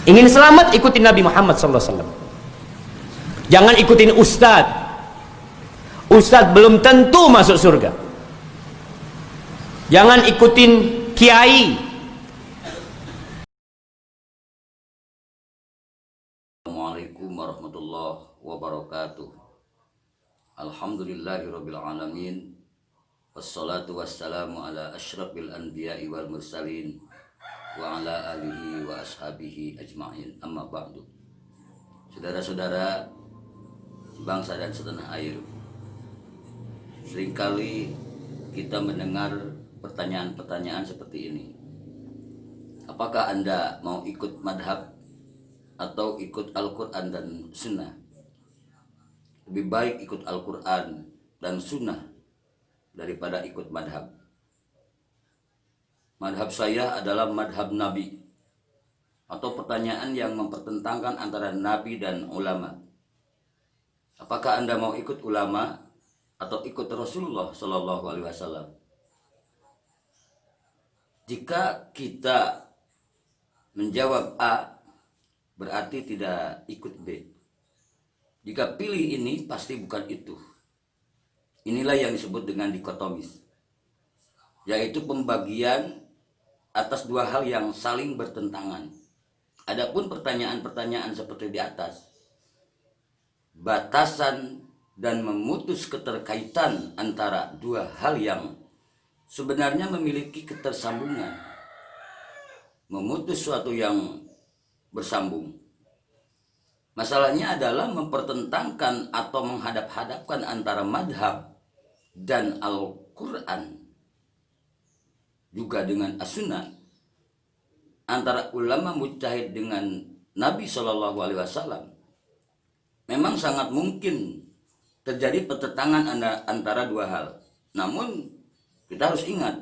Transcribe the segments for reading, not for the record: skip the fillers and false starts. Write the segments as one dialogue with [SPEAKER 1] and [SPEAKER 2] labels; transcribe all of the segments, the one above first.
[SPEAKER 1] Ingin selamat, ikutin Nabi Muhammad SAW. Jangan ikutin ustadz. Ustadz belum tentu masuk surga. Jangan ikutin kiai.
[SPEAKER 2] Assalamualaikum warahmatullahi wabarakatuh. Alhamdulillahirabbil alamin. Wassalatu wassalamu ala asyrafil anbiya'i wal mursalin wa ala alihi wa ashabihi ajma'in. Amma ba'du. Saudara-saudara bangsa dan setanah air, seringkali kita mendengar pertanyaan-pertanyaan seperti ini. Apakah Anda mau ikut madhab atau ikut Al-Quran dan Sunnah? Lebih baik ikut Al-Quran dan Sunnah daripada ikut madhab. Madhab saya adalah madhab Nabi, atau pertanyaan yang mempertentangkan antara Nabi dan ulama. Apakah Anda mau ikut ulama atau ikut Rasulullah Shallallahu Alaihi Wasallam? Jika kita menjawab A, berarti tidak ikut B. Jika pilih ini, pasti bukan itu. Inilah yang disebut dengan dikotomis, yaitu pembagian atas dua hal yang saling bertentangan. Adapun pertanyaan-pertanyaan seperti di atas, batasan dan memutus keterkaitan antara dua hal yang sebenarnya memiliki ketersambungan, memutus suatu yang bersambung. Masalahnya adalah mempertentangkan atau menghadap-hadapkan antara madhab dan Al-Quran, juga dengan As-Sunnah, antara ulama mujtahid dengan Nabi Shallallahu Alaihi Wasallam. Memang sangat mungkin terjadi pertentangan antara dua hal. Namun kita harus ingat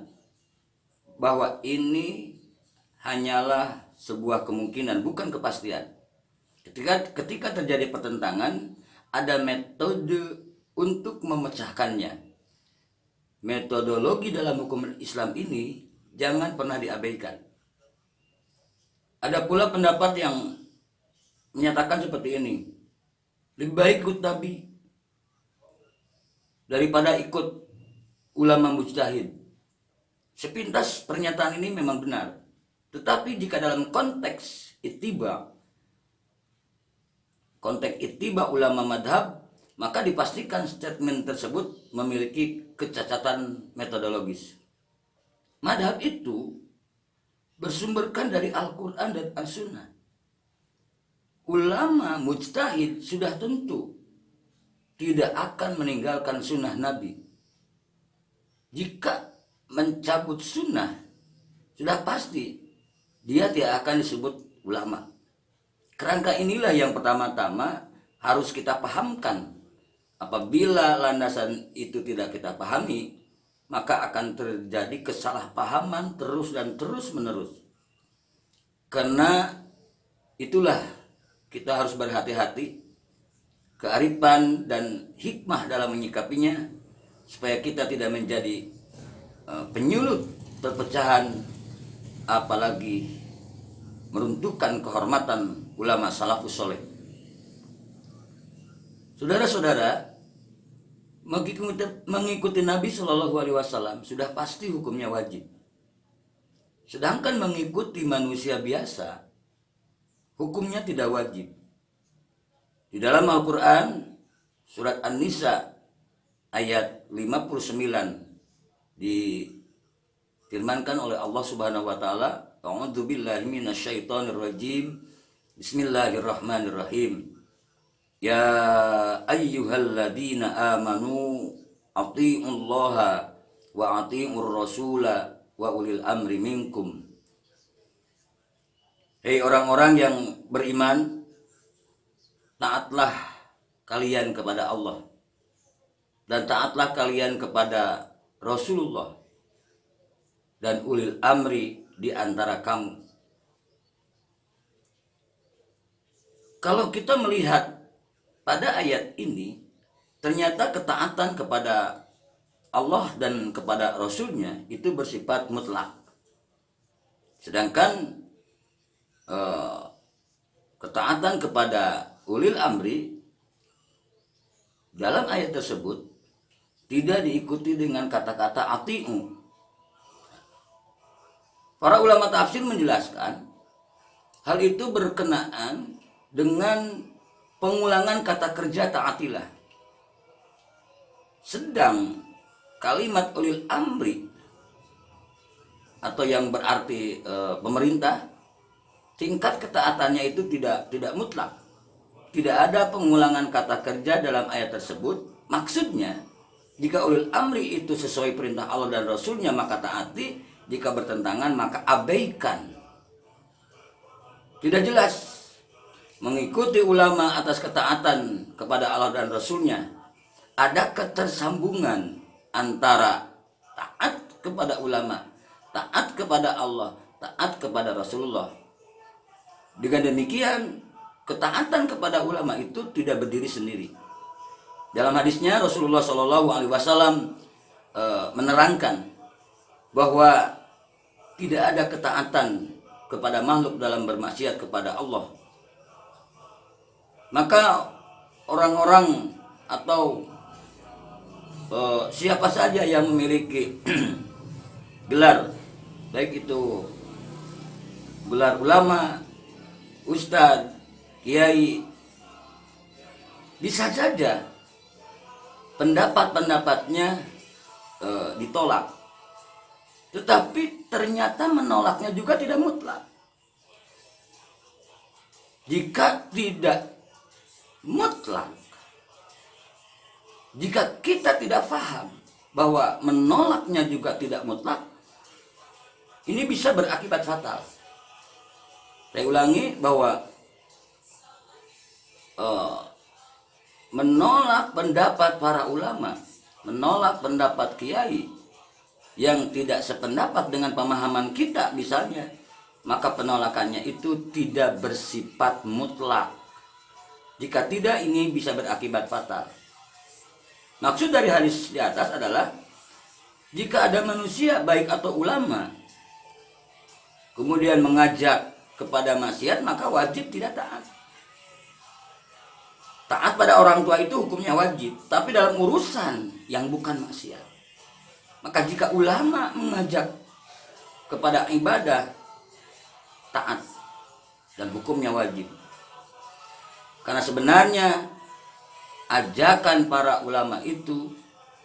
[SPEAKER 2] bahwa ini hanyalah sebuah kemungkinan, bukan kepastian. Ketika terjadi pertentangan, ada metode untuk memecahkannya. Metodologi dalam hukum Islam ini jangan pernah diabaikan. Ada pula pendapat yang menyatakan seperti ini: lebih baik ikut Nabi daripada ikut ulama mujtahid. Sepintas pernyataan ini memang benar, tetapi jika dalam konteks ittiba ulama madhab, maka dipastikan statement tersebut memiliki kecacatan metodologis. Madhab itu bersumberkan dari Al-Quran dan As-Sunnah. Ulama mujtahid sudah tentu tidak akan meninggalkan sunnah Nabi. Jika mencabut sunnah, sudah pasti dia tidak akan disebut ulama. Kerangka inilah yang pertama-tama harus kita pahamkan. Apabila landasan itu tidak kita pahami, maka akan terjadi kesalahpahaman terus dan terus menerus. Karena itulah kita harus berhati-hati, kearifan dan hikmah dalam menyikapinya, supaya kita tidak menjadi penyulut perpecahan, apalagi meruntuhkan kehormatan ulama salafus soleh. Saudara-saudara, mengikuti Nabi Shallallahu Alaihi Wasallam sudah pasti hukumnya wajib. Sedangkan mengikuti manusia biasa, hukumnya tidak wajib. Di dalam Al-Quran, surat An-Nisa ayat 59 difirmankan oleh Allah Subhanahu wa taala, "A'udzu billahi minasyaitonir rajim. Bismillahirrahmanirrahim. Ya ayyuhalladzina amanu athi'ullaha wa athi'ur rasula wa ulil amri minkum." Hei orang-orang yang beriman, taatlah kalian kepada Allah dan taatlah kalian kepada Rasulullah dan ulil amri di antara kamu. Kalau kita melihat pada ayat ini, ternyata ketaatan kepada Allah dan kepada Rasulnya itu bersifat mutlak. Sedangkan ketaatan kepada ulil amri dalam ayat tersebut tidak diikuti dengan kata-kata ati'u. Para ulama tafsir menjelaskan hal itu berkenaan dengan pengulangan kata kerja ta'atilah. Sedang kalimat ulil amri atau yang berarti pemerintah, tingkat ketaatannya itu tidak mutlak. Tidak ada pengulangan kata kerja dalam ayat tersebut. Maksudnya, jika ulil amri itu sesuai perintah Allah dan Rasulnya maka taati, jika bertentangan maka abaikan. Tidak jelas mengikuti ulama atas ketaatan kepada Allah dan Rasulnya. Ada ketersambungan antara taat kepada ulama, taat kepada Allah, taat kepada Rasulullah. Dengan demikian, ketaatan kepada ulama itu tidak berdiri sendiri. Dalam hadisnya Rasulullah SAW menerangkan bahwa tidak ada ketaatan kepada makhluk dalam bermaksiat kepada Allah. Maka orang-orang atau siapa saja yang memiliki gelar, baik itu gelar ulama, ustadz, kiai, bisa saja pendapat-pendapatnya ditolak. Tetapi ternyata menolaknya juga tidak mutlak. Jika tidak mutlak, jika kita tidak paham bahwa menolaknya juga tidak mutlak, ini bisa berakibat fatal. Saya ulangi bahwa menolak pendapat para ulama, menolak pendapat kiai yang tidak sependapat dengan pemahaman kita misalnya, maka penolakannya itu tidak bersifat mutlak. Jika tidak, ini bisa berakibat fatal. Maksud dari hadis di atas adalah jika ada manusia baik atau ulama kemudian mengajak kepada maksiat, maka wajib tidak taat. Taat pada orang tua itu hukumnya wajib, tapi dalam urusan yang bukan maksiat. Maka jika ulama mengajak kepada ibadah, taat dan hukumnya wajib. Karena sebenarnya ajakan para ulama itu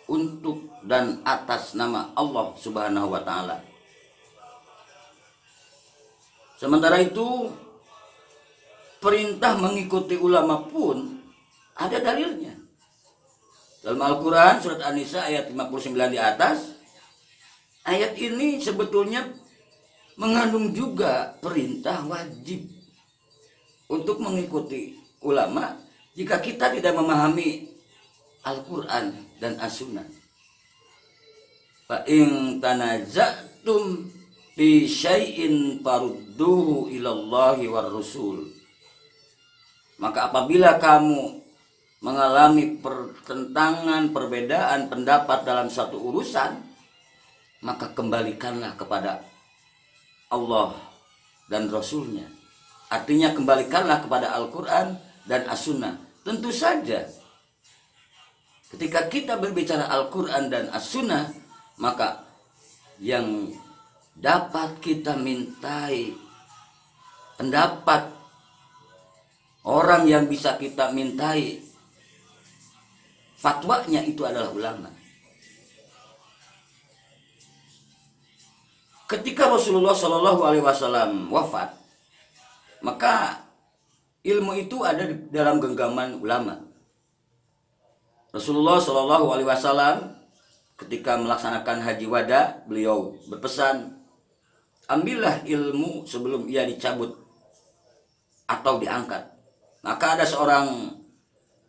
[SPEAKER 2] untuk dan atas nama Allah Subhanahu wa taala. Sementara itu, perintah mengikuti ulama pun ada dalilnya. Dalam Al-Quran surat An-Nisa ayat 59 di atas, ayat ini sebetulnya mengandung juga perintah wajib untuk mengikuti ulama jika kita tidak memahami Al-Quran dan As-Sunnah. Fa in tanaza'tum fi syai'in farudduhu ilallahi war Rasul. Maka apabila kamu mengalami pertentangan, perbedaan pendapat dalam satu urusan, maka kembalikanlah kepada Allah dan Rasulnya. Artinya kembalikanlah kepada Al-Quran dan As-Sunnah. Tentu saja ketika kita berbicara Al-Quran dan As-Sunnah, maka yang dapat kita mintai pendapat, orang yang bisa kita mintai fatwanya itu adalah ulama. Ketika Rasulullah SAW wafat, maka ilmu itu ada di dalam genggaman ulama. Rasulullah SAW ketika melaksanakan haji wada, beliau berpesan, ambillah ilmu sebelum ia dicabut atau diangkat. Maka ada seorang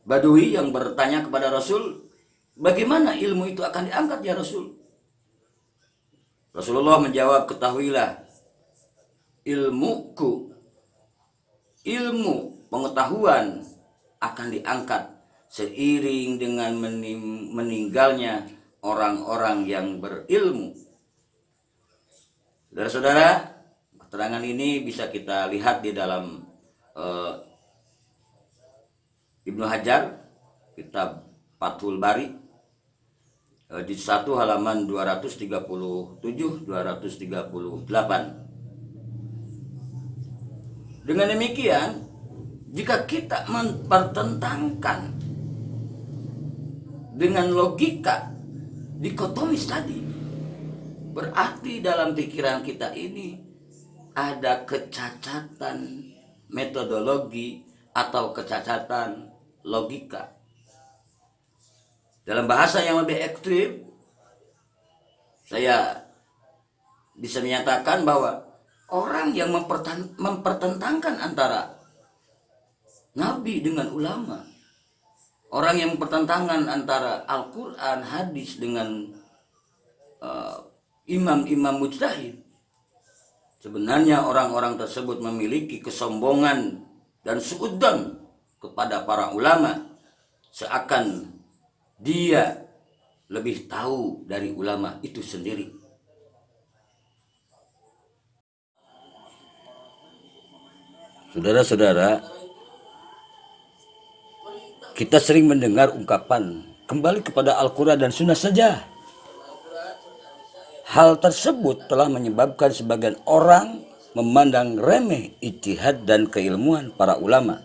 [SPEAKER 2] Badui yang bertanya kepada Rasul, bagaimana ilmu itu akan diangkat ya Rasul? Rasulullah menjawab, ketahuilah, ilmu pengetahuan akan diangkat seiring dengan meninggalnya orang-orang yang berilmu. Saudara-saudara, keterangan ini bisa kita lihat di dalam eh, Ibnu Hajar, kitab Fathul Bari, di 1 halaman 237-238. Dengan demikian, jika kita mempertentangkan dengan logika dikotomis tadi, berarti dalam pikiran kita ini ada kecacatan metodologi atau kecacatan logika. Dalam bahasa yang lebih ekstrim, saya bisa menyatakan bahwa orang yang mempertentangkan antara nabi dengan ulama, orang yang mempertentangkan antara Al-Quran, hadis dengan imam-imam mujtahid, sebenarnya orang-orang tersebut memiliki kesombongan dan suudzon kepada para ulama, seakan dia lebih tahu dari ulama itu sendiri. Saudara-saudara, kita sering mendengar ungkapan kembali kepada Al-Quran dan Sunnah saja. Hal tersebut telah menyebabkan sebagian orang memandang remeh ijtihad dan keilmuan para ulama,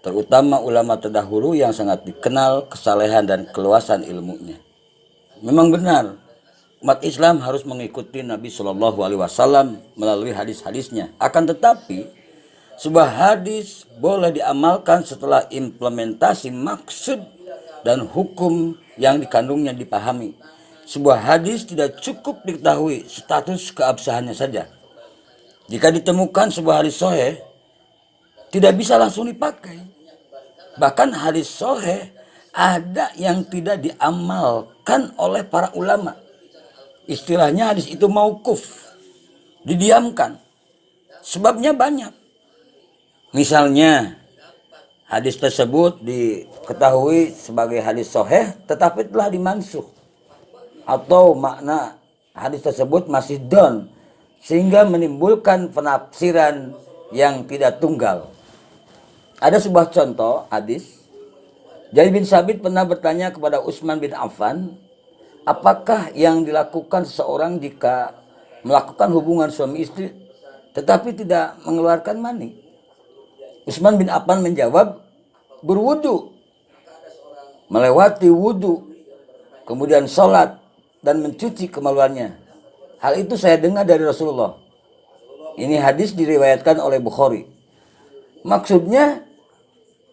[SPEAKER 2] terutama ulama terdahulu yang sangat dikenal kesalehan dan keluasan ilmunya. Memang benar, umat Islam harus mengikuti Nabi Shallallahu Alaihi Wasallam melalui hadis-hadisnya. Akan tetapi, sebuah hadis boleh diamalkan setelah implementasi maksud dan hukum yang dikandungnya dipahami. Sebuah hadis tidak cukup diketahui status keabsahannya saja. Jika ditemukan sebuah hadis sahih, tidak bisa langsung dipakai. Bahkan hadis sahih ada yang tidak diamalkan oleh para ulama. Istilahnya hadis itu mauquf, didiamkan. Sebabnya banyak. Misalnya, hadis tersebut diketahui sebagai hadis sahih tetapi telah dimansuh. Atau makna hadis tersebut masih don, sehingga menimbulkan penafsiran yang tidak tunggal. Ada sebuah contoh hadis. Zaid bin Sabit pernah bertanya kepada Utsman bin Affan, apakah yang dilakukan seseorang jika melakukan hubungan suami istri tetapi tidak mengeluarkan mani? Utsman bin Affan menjawab, berwudu, melewati wudu, kemudian sholat dan mencuci kemaluannya. Hal itu saya dengar dari Rasulullah. Ini hadis diriwayatkan oleh Bukhari. Maksudnya,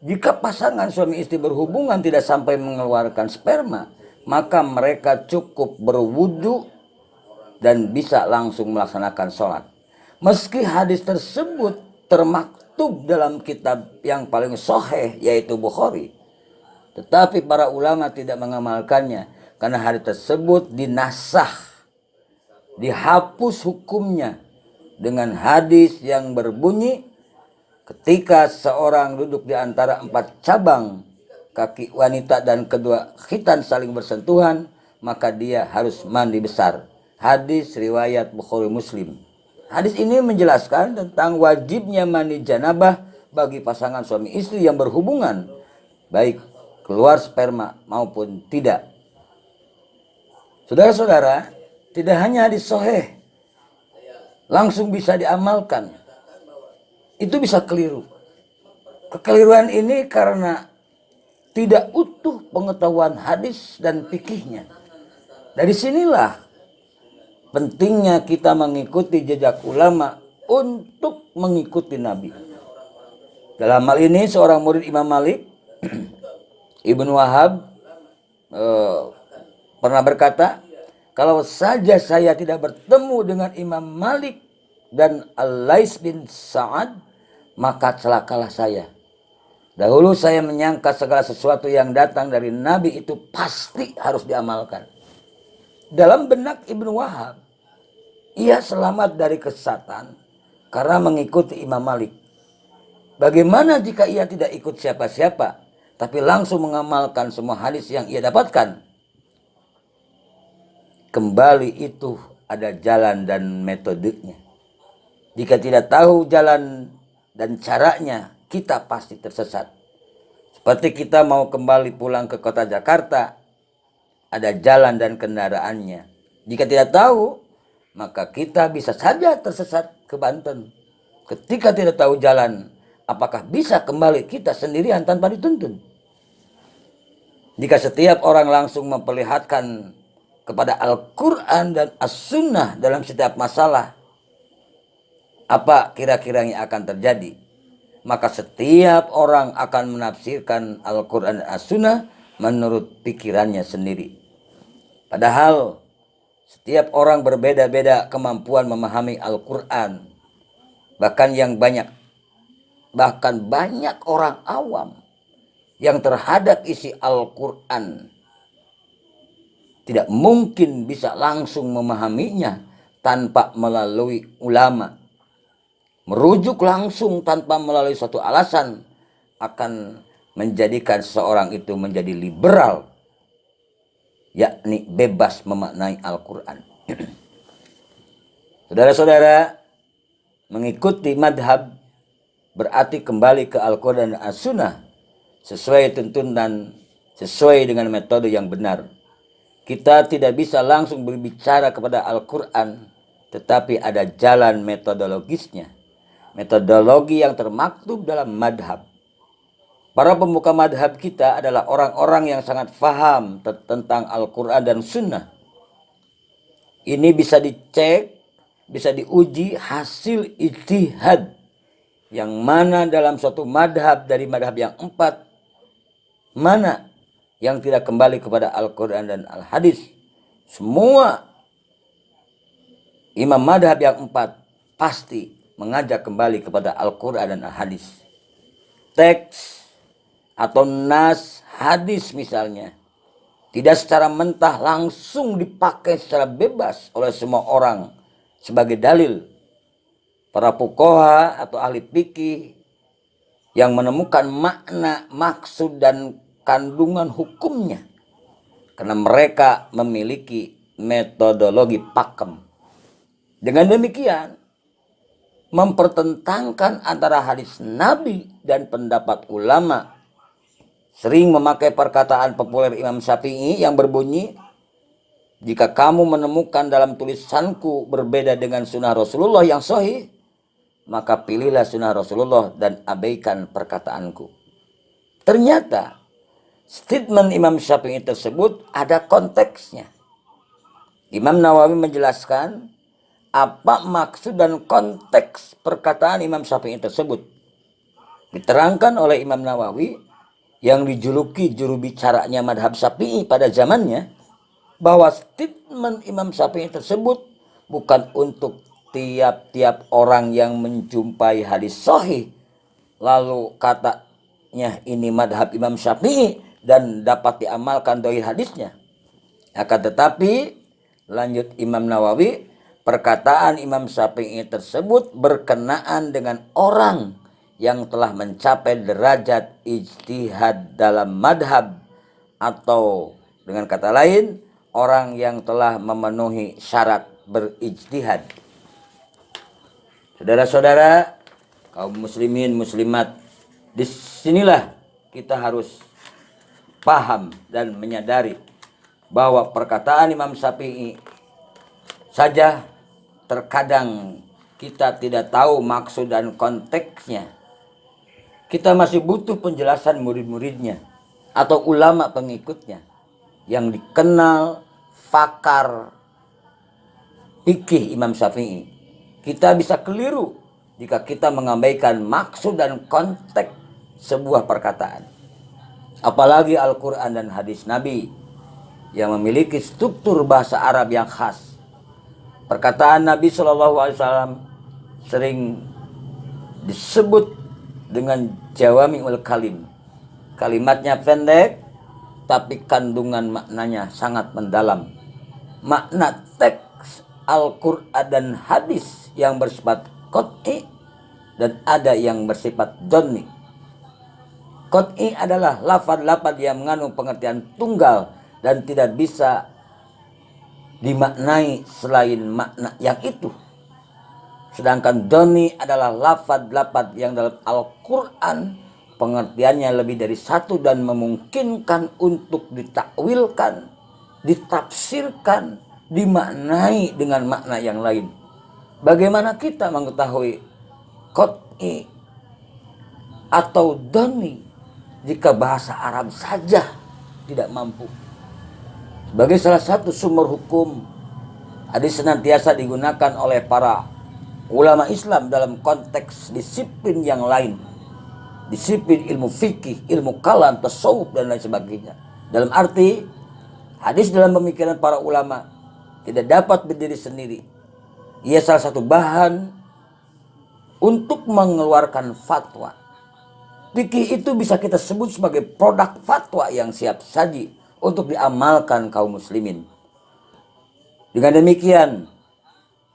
[SPEAKER 2] jika pasangan suami istri berhubungan tidak sampai mengeluarkan sperma, maka mereka cukup berwudu dan bisa langsung melaksanakan sholat. Meski hadis tersebut termaktub dalam kitab yang paling sahih, yaitu Bukhari, tetapi para ulama tidak mengamalkannya karena hadis tersebut dinasah, dihapus hukumnya dengan hadis yang berbunyi, ketika seorang duduk di antara 4 cabang kaki wanita dan kedua khitan saling bersentuhan, maka dia harus mandi besar. Hadis riwayat Bukhari Muslim. Hadis ini menjelaskan tentang wajibnya mandi janabah bagi pasangan suami istri yang berhubungan, baik keluar sperma maupun tidak. Saudara-saudara, tidak hanya hadis sahih langsung bisa diamalkan, itu bisa keliru. Kekeliruan ini karena tidak utuh pengetahuan hadis dan fikihnya. Dari sinilah pentingnya kita mengikuti jejak ulama untuk mengikuti Nabi. Dalam hal ini seorang murid Imam Malik, Ibnu Wahab, pernah berkata, kalau saja saya tidak bertemu dengan Imam Malik dan Al-Lais bin Sa'ad, maka celakalah saya. Dahulu saya menyangka segala sesuatu yang datang dari Nabi itu pasti harus diamalkan. Dalam benak Ibnu Wahab, ia selamat dari kesesatan karena mengikuti Imam Malik. Bagaimana jika ia tidak ikut siapa-siapa, tapi langsung mengamalkan semua hadis yang ia dapatkan? Kembali itu ada jalan dan metodenya. Jika tidak tahu jalan dan caranya, kita pasti tersesat. Seperti kita mau kembali pulang ke kota Jakarta, ada jalan dan kendaraannya. Jika tidak tahu, maka kita bisa saja tersesat ke Banten. Ketika tidak tahu jalan, apakah bisa kembali kita sendirian tanpa dituntun? Jika setiap orang langsung memperlihatkan kepada Al-Quran dan As-Sunnah dalam setiap masalah, apa kira-kira yang akan terjadi? Maka setiap orang akan menafsirkan Al-Quran dan As-Sunnah menurut pikirannya sendiri. Padahal setiap orang berbeda-beda kemampuan memahami Al-Quran. Bahkan banyak orang awam yang terhadap isi Al-Quran tidak mungkin bisa langsung memahaminya tanpa melalui ulama. Merujuk langsung tanpa melalui suatu alasan akan menjadikan seseorang itu menjadi liberal, yakni bebas memaknai Al-Quran. Saudara-saudara, mengikuti madhab berarti kembali ke Al-Quran dan As-Sunnah sesuai tuntunan, sesuai dengan metode yang benar. Kita tidak bisa langsung berbicara kepada Al-Quran, tetapi ada jalan metodologisnya. Metodologi yang termaktub dalam madhab. Para pemuka madhab kita adalah orang-orang yang sangat faham tentang Al-Quran dan Sunnah. Ini bisa dicek, bisa diuji hasil ijtihad. Yang mana dalam suatu madhab dari madhab yang 4, mana yang tidak kembali kepada Al-Quran dan Al-Hadis. Semua imam madhab yang 4 pasti mengajak kembali kepada Al-Quran dan Al-Hadis. Teks atau nas hadis misalnya tidak secara mentah langsung dipakai secara bebas oleh semua orang sebagai dalil. Para fuqaha atau ahli fikih yang menemukan makna, maksud dan kandungan hukumnya, karena mereka memiliki metodologi pakem. Dengan demikian mempertentangkan antara hadis Nabi dan pendapat ulama. Sering memakai perkataan populer Imam Syafi'i yang berbunyi, jika kamu menemukan dalam tulisanku berbeda dengan sunnah Rasulullah yang sahih, maka pilihlah sunnah Rasulullah dan abaikan perkataanku. Ternyata statement Imam Syafi'i tersebut ada konteksnya. Imam Nawawi menjelaskan apa maksud dan konteks perkataan Imam Syafi'i tersebut. Diterangkan oleh Imam Nawawi yang dijuluki juru bicaranya madhab Syafi'i pada zamannya, bahwa statement Imam Syafi'i tersebut bukan untuk tiap-tiap orang yang menjumpai hadis sahih lalu katanya ini madhab Imam Syafi'i dan dapat diamalkan dari hadisnya. Akan tetapi, lanjut Imam Nawawi, perkataan Imam Syafi'i tersebut berkenaan dengan orang yang telah mencapai derajat ijtihad dalam madhab, atau dengan kata lain, orang yang telah memenuhi syarat berijtihad. Saudara-saudara, kaum muslimin muslimat, disinilah kita harus paham dan menyadari bahwa perkataan Imam Syafi'i saja terkadang kita tidak tahu maksud dan konteksnya. Kita masih butuh penjelasan murid-muridnya atau ulama pengikutnya yang dikenal pakar fikih Imam Syafi'i. Kita bisa keliru jika kita mengabaikan maksud dan konteks sebuah perkataan. Apalagi Al-Quran dan hadis Nabi yang memiliki struktur bahasa Arab yang khas. Perkataan Nabi SAW sering disebut dengan jawami'ul kalim. Kalimatnya pendek, tapi kandungan maknanya sangat mendalam. Makna teks Al-Quran dan hadis yang bersifat qat'i dan ada yang bersifat dhanni. Qat'i adalah lafaz-lafaz yang mengandung pengertian tunggal dan tidak bisa dimaknai selain makna yang itu. Sedangkan doni adalah lafad-lafad yang dalam Al-Quran pengertiannya lebih dari satu dan memungkinkan untuk ditakwilkan, ditafsirkan, dimaknai dengan makna yang lain. Bagaimana kita mengetahui qat'i atau doni jika bahasa Arab saja tidak mampu? Sebagai salah satu sumber hukum, hadis senantiasa digunakan oleh para ulama Islam dalam konteks disiplin yang lain, disiplin ilmu fikih, ilmu kalam, tasawuf dan lain sebagainya. Dalam arti hadis dalam pemikiran para ulama tidak dapat berdiri sendiri. Ia salah satu bahan untuk mengeluarkan fatwa. Fikih itu bisa kita sebut sebagai produk fatwa yang siap saji untuk diamalkan kaum muslimin. Dengan demikian,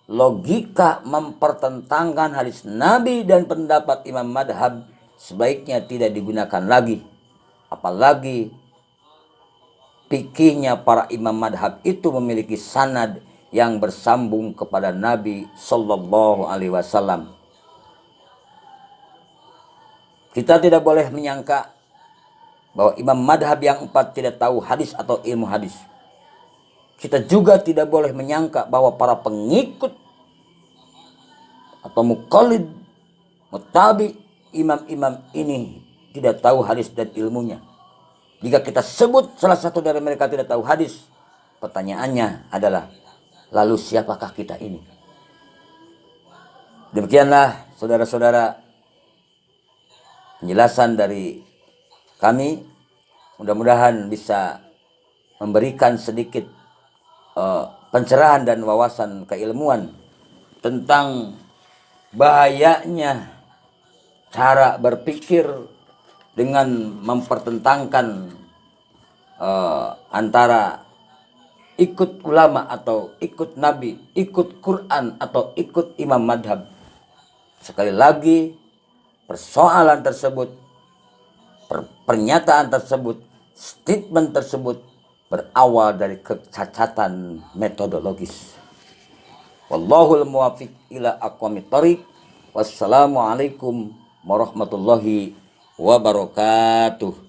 [SPEAKER 2] logika mempertentangkan hadis Nabi dan pendapat imam madhab sebaiknya tidak digunakan lagi. Apalagi fikihnya para imam madhab itu memiliki sanad yang bersambung kepada Nabi Sallallahu Alaihi Wasallam. Kita tidak boleh menyangka bahwa imam madhab yang 4 tidak tahu hadis atau ilmu hadis. Kita juga tidak boleh menyangka bahwa para pengikut atau muqallid, mutabi imam-imam ini tidak tahu hadis dan ilmunya. Jika kita sebut salah satu dari mereka tidak tahu hadis, pertanyaannya adalah, lalu siapakah kita ini? Demikianlah saudara-saudara penjelasan dari kami. Mudah-mudahan bisa memberikan sedikit pencerahan dan wawasan keilmuan tentang bahayanya cara berpikir dengan mempertentangkan antara ikut ulama atau ikut nabi, ikut Quran atau ikut imam madhab. Sekali lagi, persoalan tersebut, pernyataan tersebut, statement tersebut berawal dari kecacatan metodologis. Wallahul muwaffiq ila aqwamit thoriq. Wassalamualaikum warahmatullahi wabarakatuh.